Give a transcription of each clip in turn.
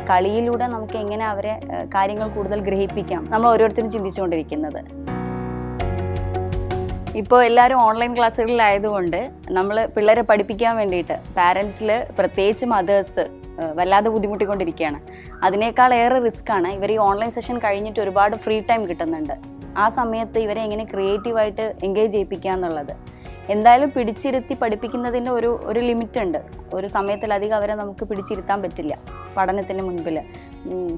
കളിയിലൂടെ നമുക്ക് എങ്ങനെ അവരെ കാര്യങ്ങൾ കൂടുതൽ ഗ്രഹിപ്പിക്കാം നമ്മൾ ഓരോരുത്തരും ചിന്തിച്ചുകൊണ്ടിരിക്കുന്നത്. ഇപ്പോൾ എല്ലാവരും ഓൺലൈൻ ക്ലാസ്സുകളിലായതുകൊണ്ട് നമ്മൾ പിള്ളേരെ പഠിപ്പിക്കാൻ വേണ്ടിയിട്ട് പാരൻസിൽ പ്രത്യേകിച്ച് മദേഴ്സ് വല്ലാതെ ബുദ്ധിമുട്ടിക്കൊണ്ടിരിക്കുകയാണ്. അതിനേക്കാൾ ഏറെ റിസ്ക്കാണ് ഇവർ ഈ ഓൺലൈൻ സെഷൻ കഴിഞ്ഞിട്ട് ഒരുപാട് ഫ്രീ ടൈം കിട്ടുന്നുണ്ട്. ആ സമയത്ത് ഇവരെ എങ്ങനെ ക്രിയേറ്റീവായിട്ട് എൻഗേജ് ചെയ്യിപ്പിക്കുക എന്നുള്ളത്. എന്തായാലും പിടിച്ചിരുത്തി പഠിപ്പിക്കുന്നതിൻ്റെ ഒരു ലിമിറ്റ് ഉണ്ട്. ഒരു സമയത്തിലധികം അവരെ നമുക്ക് പിടിച്ചിരുത്താൻ പറ്റില്ല. പഠനത്തിന് മുൻപിൽ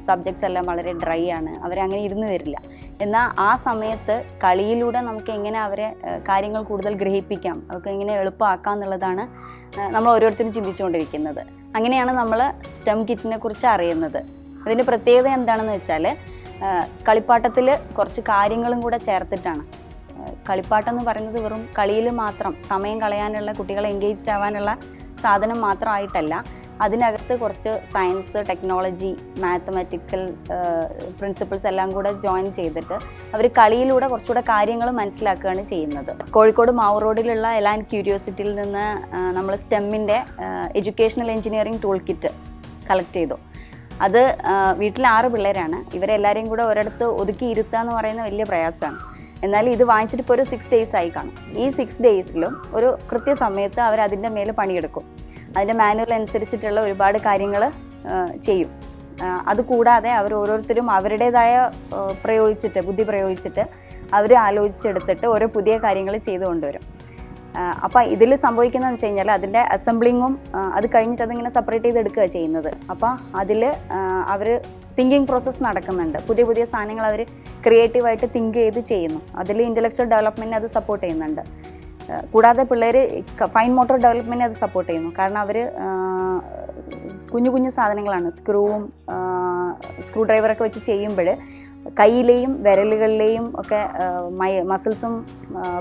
സബ്ജക്ട്സ് എല്ലാം വളരെ ഡ്രൈ ആണ്, അവരെ അങ്ങനെ ഇരുന്ന് തരില്ല. എന്നാൽ ആ സമയത്ത് കളിയിലൂടെ നമുക്ക് എങ്ങനെ അവരെ കാര്യങ്ങൾ കൂടുതൽ ഗ്രഹിപ്പിക്കാം, അവർക്ക് എങ്ങനെ എളുപ്പമാക്കാം എന്നുള്ളതാണ് നമ്മൾ ഓരോരുത്തരും ചിന്തിച്ചുകൊണ്ടിരിക്കുന്നത്. അങ്ങനെയാണ് നമ്മൾ സ്റ്റെം കിറ്റിനെ കുറിച്ച് അറിയുന്നത്. അതിൻ്റെ പ്രത്യേകത എന്താണെന്ന് വെച്ചാൽ കളിപ്പാട്ടത്തിൽ കുറച്ച് കാര്യങ്ങളും കൂടെ ചേർത്തിട്ടാണ്. കളിപ്പാട്ടം എന്ന് പറയുന്നത് വെറും കളിയിൽ മാത്രം സമയം കളയാനുള്ള, കുട്ടികളെ എൻഗേജ്ഡ് ആവാനുള്ള സാധനം മാത്രമായിട്ടല്ല. അതിനകത്ത് കുറച്ച് സയൻസ്, ടെക്നോളജി, മാത്തമാറ്റിക്കൽ പ്രിൻസിപ്പിൾസ് എല്ലാം കൂടെ ജോയിൻ ചെയ്തിട്ട് അവർ കളിയിലൂടെ കുറച്ചുകൂടെ കാര്യങ്ങൾ മനസ്സിലാക്കുകയാണ് ചെയ്യുന്നത്. കോഴിക്കോട് മാവൂർ റോഡിലുള്ള എലാൻ ക്യൂരിയോസിറ്റിയിൽ നിന്ന് നമ്മൾ സ്റ്റെമ്മിൻ്റെ educational engineering tool kit collect ചെയ്തു. അത് വീട്ടിൽ 6 പിള്ളേരാണ്. ഇവരെല്ലാവരെയും കൂടെ ഒരിടത്ത് ഒതുക്കി ഇരുത്തുക എന്ന് പറയുന്ന വലിയ പ്രയാസമാണ്. എന്നാൽ ഇത് വാങ്ങിച്ചിട്ട് ഇപ്പോൾ ഒരു 6 days ആയി കാണും. ഈ 6 daysലും ഒരു കൃത്യസമയത്ത് അവരതിൻ്റെ മേലെ പണിയെടുക്കും. അതിൻ്റെ മാനുവൽ അനുസരിച്ചിട്ടുള്ള ഒരുപാട് കാര്യങ്ങൾ ചെയ്യും. അതുകൂടാതെ അവർ ഓരോരുത്തരും അവരുടേതായ ബുദ്ധി പ്രയോഗിച്ചിട്ട് അവർ ആലോചിച്ചെടുത്തിട്ട് ഓരോ പുതിയ കാര്യങ്ങൾ ചെയ്തു കൊണ്ടുവരും. അപ്പോൾ ഇതിൽ സംഭവിക്കുന്നതെന്ന് വെച്ച് കഴിഞ്ഞാൽ അതിൻ്റെ അസംബ്ലിങ്ങും അത് കഴിഞ്ഞിട്ട് അതിങ്ങനെ സെപ്പറേറ്റ് ചെയ്തെടുക്കുക ചെയ്യുന്നത്. അപ്പോൾ അതിൽ അവർ തിങ്കിങ് പ്രോസസ്സ് നടക്കുന്നുണ്ട്. പുതിയ പുതിയ സാധനങ്ങൾ അവർ ക്രിയേറ്റീവായിട്ട് തിങ്ക് ചെയ്ത് ചെയ്യുന്നു. അതിൽ ഇൻ്റലക്ച്വൽ ഡെവലപ്മെൻറ്റിനെ അത് സപ്പോർട്ട് ചെയ്യുന്നുണ്ട്. കൂടാതെ പിള്ളേർ ഫൈൻ മോട്ടോർ ഡെവലപ്മെൻറ്റിനെ അത് സപ്പോർട്ട് ചെയ്യുന്നു. കാരണം അവർ കുഞ്ഞു കുഞ്ഞു സാധനങ്ങളാണ്, സ്ക്രൂ ഡ്രൈവറൊക്കെ വെച്ച് ചെയ്യുമ്പോൾ കയ്യിലെയും വിരലുകളിലെയും ഒക്കെ മസിൽസും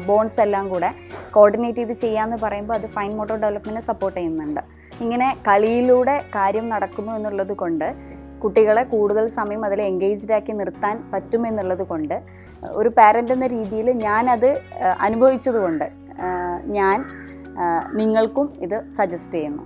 ബോൺസ് എല്ലാം കൂടെ കോർഡിനേറ്റ് ചെയ്ത് ചെയ്യാമെന്ന് പറയുമ്പോൾ അത് ഫൈൻ മോട്ടോർ ഡെവലപ്മെൻറ്റിനെ സപ്പോർട്ട് ചെയ്യുന്നുണ്ട്. ഇങ്ങനെ കളിയിലൂടെ കാര്യം നടക്കുന്നു എന്നുള്ളത് കൊണ്ട് കുട്ടികളെ കൂടുതൽ സമയം അതിൽ എൻഗേജ്ഡ് ആക്കി നിർത്താൻ പറ്റുമെന്നുള്ളത് കൊണ്ട് ഒരു പാരൻ്റ് എന്ന രീതിയിൽ ഞാനത് അനുഭവിച്ചതുകൊണ്ട് ഞാൻ നിങ്ങൾക്കും ഇത് സജസ്റ്റ് ചെയ്യുന്നു.